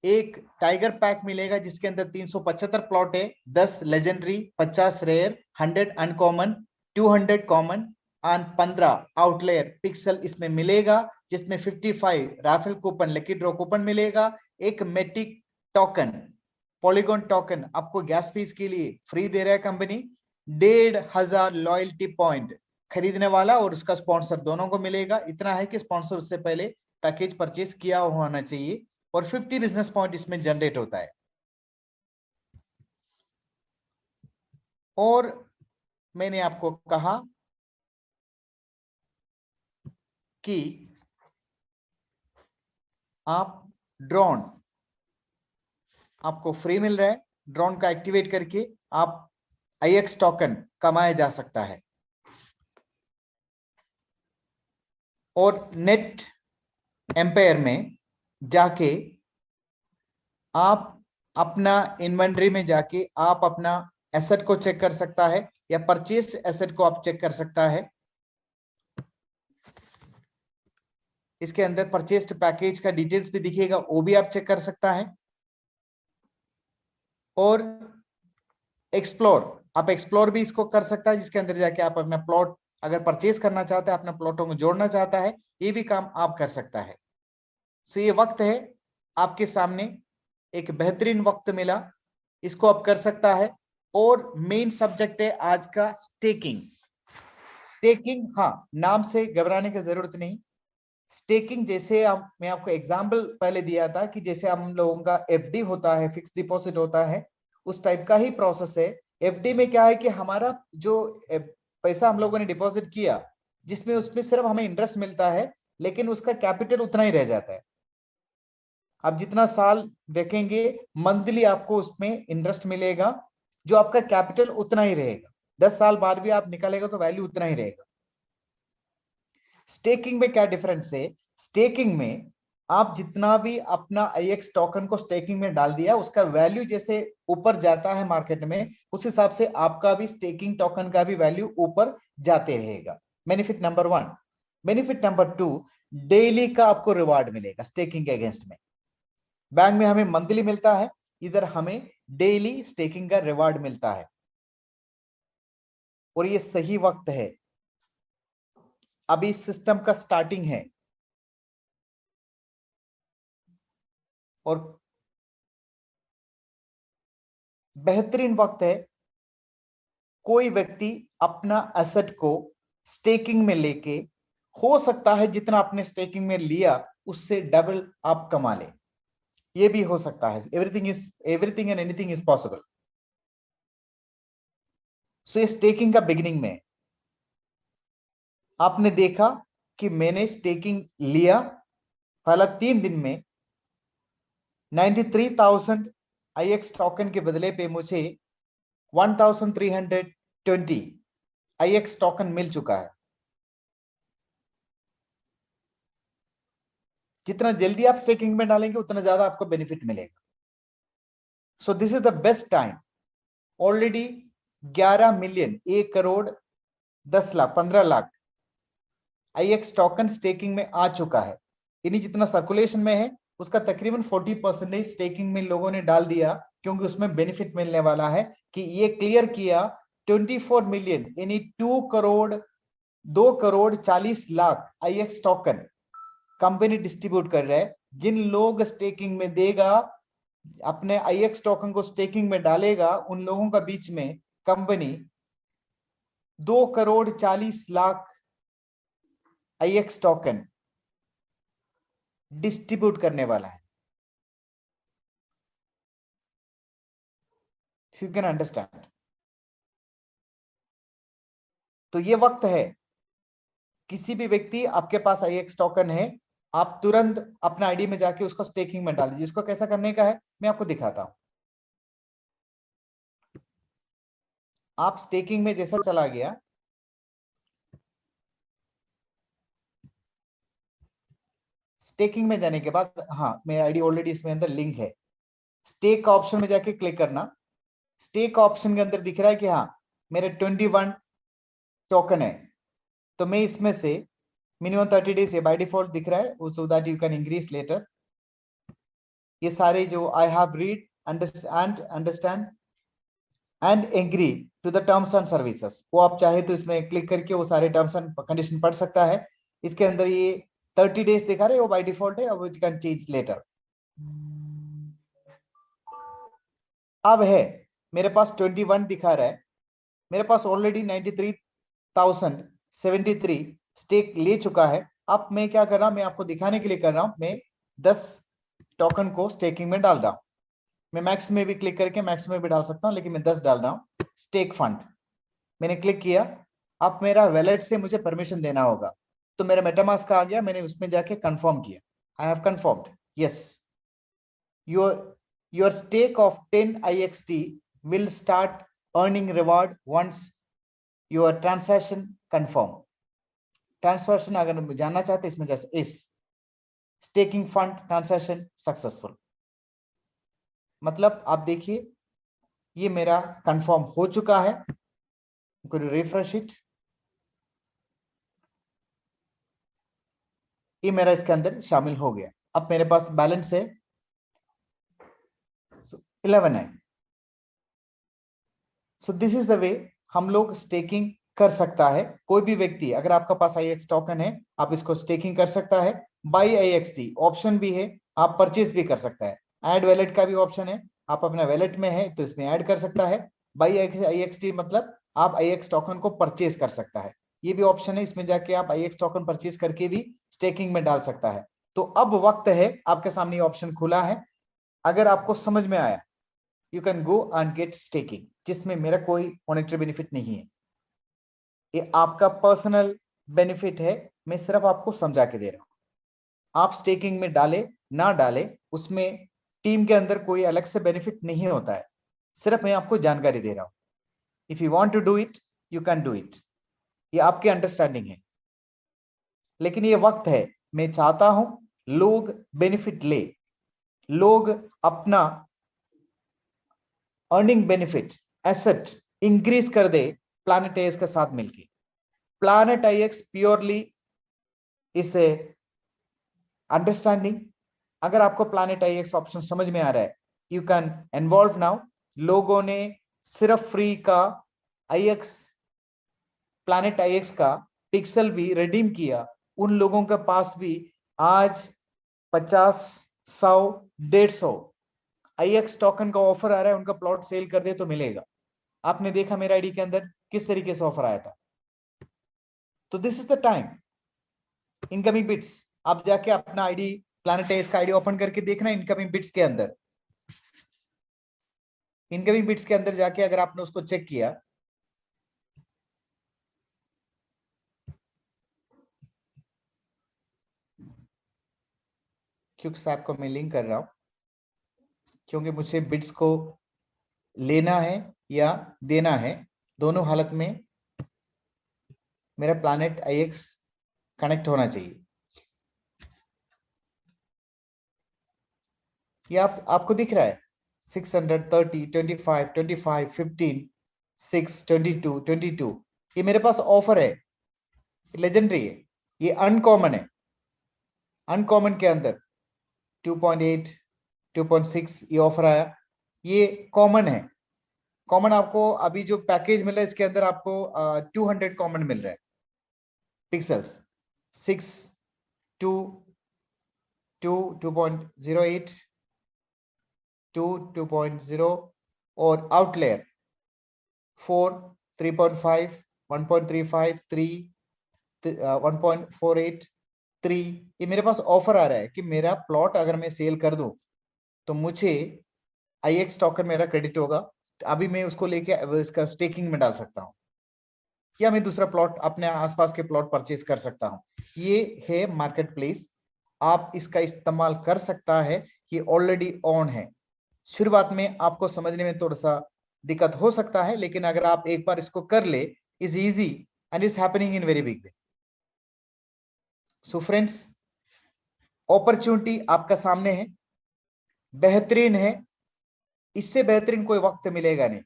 एक टाइगर पैक मिलेगा जिसके अंदर 375 प्लॉट है, 10 legendary, 50 rare, 100 uncommon, 200 common and 15 outlier pixel इसमें मिलेगा, जिसमें 55 raffle coupon, lucky draw coupon मिलेगा, एक मेटिक टोकन, पॉलीगॉन टोकन आपको गैस फीस के लिए फ्री दे रहा है कंपनी, 1500 लॉयल्टी पॉइंट खरीदने वाला और उसका स्पॉन्सर दोनों को मिलेगा। इतना है कि स्पॉन्सर उससे पहले पैकेज परचेज किया होना चाहिए और 50 बिजनेस पॉइंट इसमें जनरेट होता है। और मैंने आपको कहा कि आप ड्रोन आपको फ्री मिल रहा है, ड्रोन का एक्टिवेट करके आप आईएक्स टोकन कमाया जा सकता है। और नेट एम्पायर में जाके आप अपना इन्वेंटरी में जाके आप अपना एसेट को चेक कर सकता है या परचेज एसेट को आप चेक कर सकता है। इसके अंदर परचेस्ड पैकेज का डिटेल्स भी दिखेगा, वो भी आप चेक कर सकता है। और एक्सप्लोर भी इसको कर सकता है, जिसके अंदर जाके आप अपना प्लॉट अगर परचेज करना चाहते हैं, अपना प्लॉटों को जोड़ना चाहता है, ये भी काम आप कर सकता है। सो ये वक्त है आपके सामने, एक बेहतरीन वक्त मिला, इसको आप कर सकता है। और मेन सब्जेक्ट है आज का स्टेकिंग। हाँ, नाम से घबराने की जरूरत नहीं। स्टेकिंग जैसे मैं आपको एग्जांपल पहले दिया था कि जैसे हम लोगों का एफडी होता है, फिक्स डिपॉजिट होता है, उस टाइप का ही प्रोसेस है। एफडी में क्या है कि हमारा जो पैसा हम लोगों ने डिपॉजिट किया, जिसमें उसमें सिर्फ हमें इंटरेस्ट मिलता है, लेकिन उसका कैपिटल उतना ही रह जाता है। आप जितना साल देखेंगे मंथली आपको उसमें इंटरेस्ट मिलेगा, जो आपका कैपिटल उतना ही रहेगा। 10 साल बाद भी आप निकालेगा तो वैल्यू उतना ही रहेगा। स्टेकिंग में क्या डिफरेंस है? स्टेकिंग में आप जितना भी अपना IX टोकन को स्टेकिंग में डाल दिया, उसका वैल्यू जैसे ऊपर जाता है मार्केट में, उस हिसाब से आपका भी स्टेकिंग टोकन का भी वैल्यू ऊपर जाते रहेगा। Benefit number 1। Benefit number 2, daily का आपको रिवार्ड मिलेगा स्टेकिंग के अगेंस्ट में। बैंक में हमें मंथली मिलता है, इधर हमें डेली स्टेकिंग का रिवार्ड मिलता है। और ये सही वक्त है, अभी सिस्टम का स्टार्टिंग है और बेहतरीन वक्त है। कोई व्यक्ति अपना एसेट को स्टेकिंग में लेके, हो सकता है जितना आपने स्टेकिंग में लिया उससे डबल आप कमा ले, ये भी हो सकता है। Everything and anything is possible. So ये स्टेकिंग का बिगिनिंग में आपने देखा कि मैंने स्टेकिंग लिया, पहला 3 दिन में 93,000 IX टोकन के बदले पे मुझे 1320 IX टोकन मिल चुका है। जितना जल्दी आप स्टेकिंग में डालेंगे उतना ज्यादा आपको बेनिफिट मिलेगा। सो this is the best time. Already 11 million, 1 crore 10 lakh 15 lakh IX token staking में आ चुका है। यानी जितना सर्कुलेशन में है उसका तकरीबन 40% स्टेकिंग में लोगों ने डाल दिया, क्योंकि उसमें बेनिफिट मिलने वाला है कि ये क्लियर किया 24 मिलियन यानी 2 crore 40 lakh IX token company distribute कर रहा है। जिन लोग स्टेकिंग में देगा, अपने IX टोकन को स्टेकिंग में डालेगा, उन लोगों का बीच में company 2 crore 40 lakh IX token distribute करने वाला है। You can understand. तो ये वक्त है, किसी भी व्यक्ति आपके पास IX टोकन है, आप तुरंत अपना आईडी में जाके उसको स्टेकिंग में डाल दीजिए। इसको कैसा करने का है मैं आपको दिखाता हूं। आप स्टेकिंग में जैसा चला गया, स्टेकिंग में जाने के बाद, हाँ मेरा आईडी ऑलरेडी इसमें अंदर लिंक है। स्टेक का ऑप्शन में जाके क्लिक करना। स्टेक का ऑप्शन के अंदर दिख रहा है कि हाँ मेरे 21 टोकन है, तो मैं इसमें से मिनिमम 30 डेज ये बाय डिफॉल्ट दिख रहा है, so that you can increase later. ये सारे जो I have read understand and agree to the terms and services, वो आप चाहे तो इसमें क्लिक करके वो सारे टर्म्स एंड कंडीशन पढ़ सकता है। इसके अंदर ये 30 डेज दिखा रहे हैं, वो बाय डिफॉल्ट है, अब इट कैन चेंज लेटर। अब है मेरे पास 21 दिखा रहा है, मेरे पास ऑलरेडी 93,073 स्टेक ले चुका है। अब मैं क्या कर रहा हूं, मैं आपको दिखाने के लिए कर रहा हूं, मैं 10 टोकन को स्टेकिंग में डाल रहा हूं। मैं मैक्स में भी क्लिक करके मैक्स में भी डाल सकता हूं, लेकिन मैं 10 डाल रहा हूं। स्टेक फंड मैंने क्लिक किया। अब मेरा वैलेट से मुझे परमिशन देना होगा, तो मेरा मेटामास्क आ गया, मैंने उसमें जाके कंफर्म किया। I have confirmed, yes. Your stake of 10 IXT will start earning reward once your transaction confirm। Transfer अगर जानना चाहते इसमें जैसे इस स्टेकिंग फंड ट्रांसैक्शन सक्सेसफुल, मतलब आप देखिए ये मेरा कंफर्म हो चुका है। रिफ्रेश इट, ये मेरा इसके अंदर शामिल हो गया। अब मेरे पास बैलेंस है 11 है। सो दिस इज द वे हम लोग स्टेकिंग कर सकता है। कोई भी व्यक्ति, अगर आपका पास IX टोकन है, आप इसको स्टेकिंग कर सकता है। बाई IXT ऑप्शन भी है, आप परचेज भी कर सकता है। ऐड वैलेट का भी ऑप्शन है, आप अपना वैलेट में है तो इसमें ऐड कर सकता है। बाई IXT मतलब आप IX टोकन को परचेज कर सकता है, ये भी ऑप्शन है। इसमें जाके आप IX टोकन परचेज करके भी स्टेकिंग में डाल सकता है। तो अब वक्त है, आपके सामने ऑप्शन खुला है। अगर आपको समझ में आया, you can go and get staking, जिसमें मेरा कोई मॉनेटरी बेनिफिट नहीं है, ये आपका पर्सनल बेनिफिट है। मैं सिर्फ आपको समझा के दे रहा हूं। आप स्टेकिंग में डाले ना डाले, उसमें टीम के अंदर कोई अलग से बेनिफिट नहीं होता है, सिर्फ मैं आपको जानकारी दे रहा हूं। If you want to do it, you can do it, ये आपकी अंडरस्टैंडिंग है। लेकिन ये वक्त है, मैं चाहता हूं लोग बेनिफिट ले, लोग अपना अर्निंग बेनिफिट एसेट इंक्रीज कर दे प्लैनेट आईएक्स के साथ मिलके। प्लैनेट आईएक्स प्योरली इस अंडरस्टैंडिंग। अगर आपको प्लैनेट आईएक्स ऑप्शन समझ में आ रहा है, यू कैन इन्वॉल्व नाउ। लोगों ने सिर्फ फ्री का आईएक्स, प्लैनेट आईएक्स का पिक्सल भी रिडीम किया। उन लोगों के पास भी आज 50, 100, 150 आईएक्स टोकन का ऑफर आ रहा है। उनका प्लॉट सेल कर दे तो मिलेगा। आपने देखा मेरा आईडी के अंदर किस तरीके से ऑफर आया था। तो this is the time. Incoming bits, आप जाके अपना आईडी, प्लैनेट आईएक्स का आईडी ओपन करके देखना। इनकमिंग बिट्स के अंदर, इनकमिंग बिट्स के अंदर जाके अगर आपने उसको चेक किया, क्यूब्स ऐप को मैं लिंक कर रहा हूं क्योंकि मुझे बिट्स को लेना है या देना है, दोनों हालत में मेरा प्लैनेट आईएक्स कनेक्ट होना चाहिए। ये आपको दिख रहा है 630, 25, 25, 15, 6, 22, 22। ये मेरे पास ऑफर है, लेजेंडरी है, ये अनकॉमन है। अनकॉमन के अंदर 2.8, 2.6 ये ऑफर आया। ये कॉमन है। कॉमन आपको अभी जो पैकेज मिल रहा है इसके अंदर आपको 200 कॉमन मिल रहा है पिक्सल्स। 6, 2, 2, 2.08, 2, 2.0 और आउटलेयर 4, 3.5, 1.35, 3, 1.48, 3। ये मेरे पास ऑफर आ रहा है कि मेरा प्लॉट अगर मैं सेल कर दूं तो मुझे आईएक्स टोकन मेरा क्रेडिट होगा। अभी मैं उसको लेके इसका स्टेकिंग में डाल सकता हूं, या मैं दूसरा प्लॉट अपने आसपास के प्लॉट परचेज कर सकता हूं। ये है मार्केट प्लेस, आप इसका इस्तेमाल कर सकता है। ये ऑलरेडी ऑन है। शुरुआत में आपको समझने में थोड़ा सा दिक्कत हो सकता है, लेकिन अगर आप एक बार इसको कर ले, is easy and is happening in very big way. So friends, opportunity आपका सामने है, बेहतरीन है। इससे बेहतरीन कोई वक्त मिलेगा नहीं।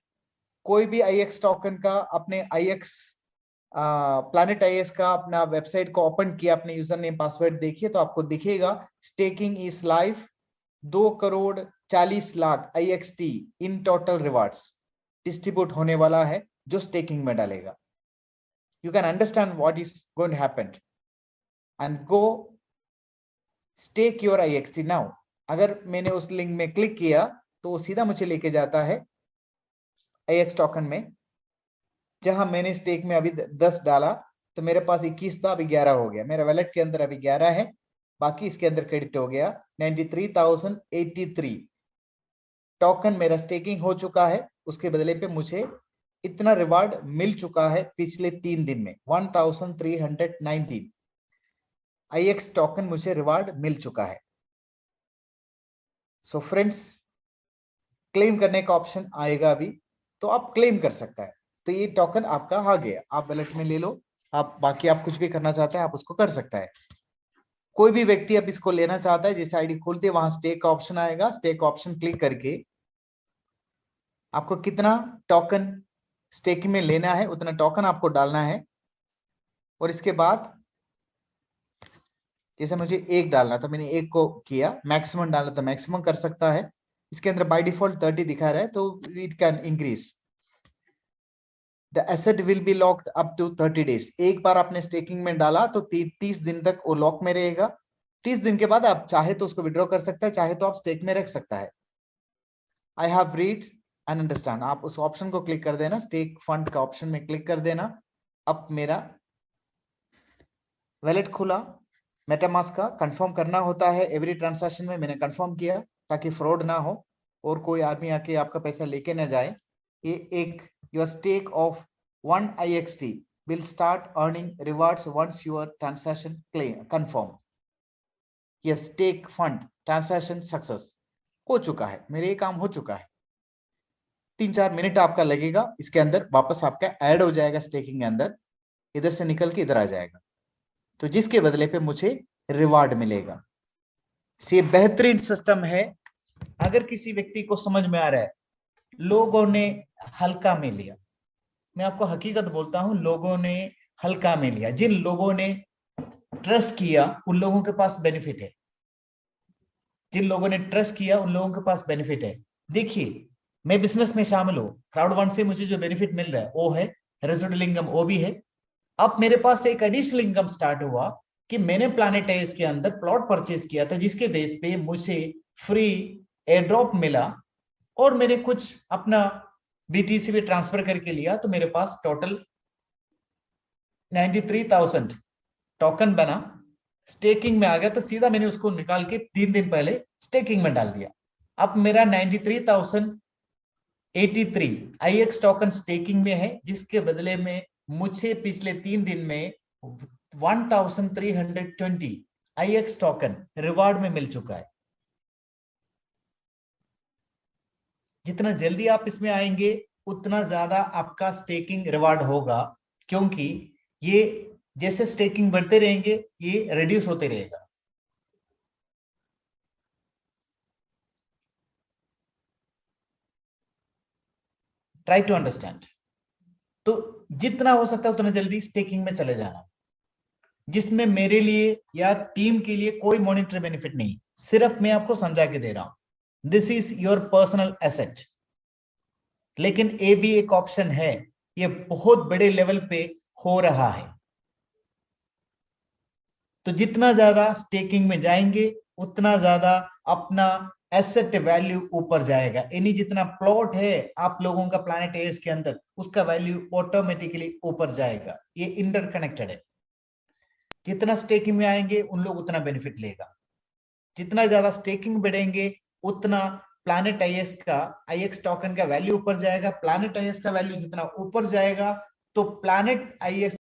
कोई भी आईएक्स टोकन का अपने आईएक्स प्लैनेट आईएक्स का अपना वेबसाइट को ओपन किया, अपने यूजर नेम पासवर्ड देखिए तो आपको दिखेगा staking is live. 2,40,00,000 IXT in total rewards distribute होने वाला है जो स्टेकिंग में डालेगा। You can understand what is going to happen and go stake your IXT now. अगर मैंने उस लिंक में क्लिक किया तो वो सीधा मुझे लेके जाता है आईएक्स टोकन में, जहां मैंने स्टेक में अभी 10 डाला तो मेरे पास 21 था, अभी 11 हो गया। मेरा वैलेट के अंदर अभी 11 है, बाकी इसके अंदर क्रेडिट हो गया। 93,083 टोकन मेरा स्टेकिंग हो चुका है। उसके बदले पे मुझे इतना रिवार्ड मिल चुका है पिछले 3 दिन में। 1319 आईएक्स टोकन मुझे रिवार्ड मिल चुका है। सो फ्रेंड्स, क्लेम करने का ऑप्शन आएगा अभी, तो आप क्लेम कर सकता है। तो ये टोकन आपका आ गया, आप वैलेट में ले लो। आप बाकी आप कुछ भी करना चाहते हैं आप उसको कर सकता है। कोई भी व्यक्ति अब इसको लेना चाहता है, जैसे आईडी खोलते वहां स्टेक का ऑप्शन आएगा। स्टेक ऑप्शन क्लिक करके आपको कितना टोकन स्टेकिंग में लेना है उतना टोकन आपको डालना है। और इसके बाद जैसे मुझे 1 डालना था, मैंने 1 को किया। मैक्सिमम डालना तो मैक्सिमम कर सकता है। इसके अंदर बाय डिफॉल्ट 30 दिखा रहा है, तो it can increase. The asset will be locked up to 30 days. एक बार आपने स्टेकिंग में डाला तो 30 दिन तक वो लॉक में रहेगा। 30 दिन के बाद आप चाहे तो उसको विड्रॉ कर सकता है, चाहे तो आप स्टेक में रख सकता है। आई हैव रीड एंड अंडरस्टैंड, आप उस ऑप्शन को क्लिक कर देना, स्टेक फंड का ऑप्शन में क्लिक कर देना। अब मेरा वैलेट खुला। मेटामास्क का कंफर्म करना होता है एवरी ट्रांजैक्शन में, मैंने कंफर्म किया ताकि फ्रॉड ना हो और कोई आदमी आके आपका पैसा लेके ना जाए। ये एक your stake of 1 IXT will start earning rewards once your transaction confirm. ये स्टेक फंड ट्रांजैक्शन सक्सेस हो चुका है, मेरे ये काम हो चुका है। 3-4 मिनट आपका लगेगा, इसके अंदर वापस आपका ऐड हो जाएगा स्टेकिंग के अंदर, इधर से निकल के इधर आ जाएगा। तो जिसके बदले पे मुझे रिवार्ड मिलेगा। ये बेहतरीन सिस्टम है। अगर किसी व्यक्ति को समझ में आ रहा है, लोगों ने हल्का में लिया, मैं आपको हकीकत बोलता हूं, लोगों ने हल्का में लिया। जिन लोगों ने ट्रस्ट किया उन लोगों के पास बेनिफिट है, जिन लोगों ने ट्रस्ट किया उन लोगों के पास बेनिफिट है। देखिए, मैं बिजनेस में शामिल हूं, क्राउड फंड से मुझे जो बेनिफिट मिल रहा है वो है रेसिडुअल इनकम, वो भी है। अब मेरे पास एक एडिशनल इनकम स्टार्ट हुआ कि मैंने प्लानेटाइज के अंदर प्लॉट परचेज किया था, जिसके बेस पे मुझे फ्री एयर ड्रॉप मिला और मैंने कुछ अपना बीटीसी भी ट्रांसफर करके लिया, तो मेरे पास टोटल 93,000 टोकन बना, स्टेकिंग में आ गया। तो सीधा मैंने उसको निकाल के 3 दिन पहले स्टेकिंग में डाल दिया। अब मेरा 93,083 IX टोकन स्टेकिंग में है, जिसके बदले में मुझे पिछले 3 दिन में 1320 IX टोकन रिवार्ड में मिल चुका है। जितना जल्दी आप इसमें आएंगे उतना ज्यादा आपका स्टेकिंग रिवार्ड होगा, क्योंकि ये जैसे स्टेकिंग बढ़ते रहेंगे ये रिड्यूस होते रहेगा। Try to understand. तो जितना हो सकता है उतना जल्दी स्टेकिंग में चले जाना, जिसमें मेरे लिए या टीम के लिए कोई मॉनिटरी बेनिफिट नहीं, सिर्फ मैं आपको समझा के दे रहा हूं। This is your personal asset. लेकिन ये भी एक ऑप्शन है, ये बहुत बड़े लेवल पे हो रहा है। तो जितना ज्यादा स्टेकिंग में जाएंगे उतना ज्यादा अपना एसेट वैल्यू ऊपर जाएगा। यानी जितना प्लॉट है आप लोगों का प्लैनेट एस के अंदर, उसका वैल्यू ऑटोमेटिकली ऊपर जाएगा। ये इंटरकनेक्टेड है। जितना स्टेकिंग में आएंगे उन लोग उतना बेनिफिट लेगा। जितना ज्यादा स्टेकिंग बढ़ेंगे उतना प्लैनेट आईएस का आईएक्स टोकन का वैल्यू ऊपर जाएगा। प्लैनेट आईएस का वैल्यू जितना ऊपर जाएगा तो प्लैनेट आईएस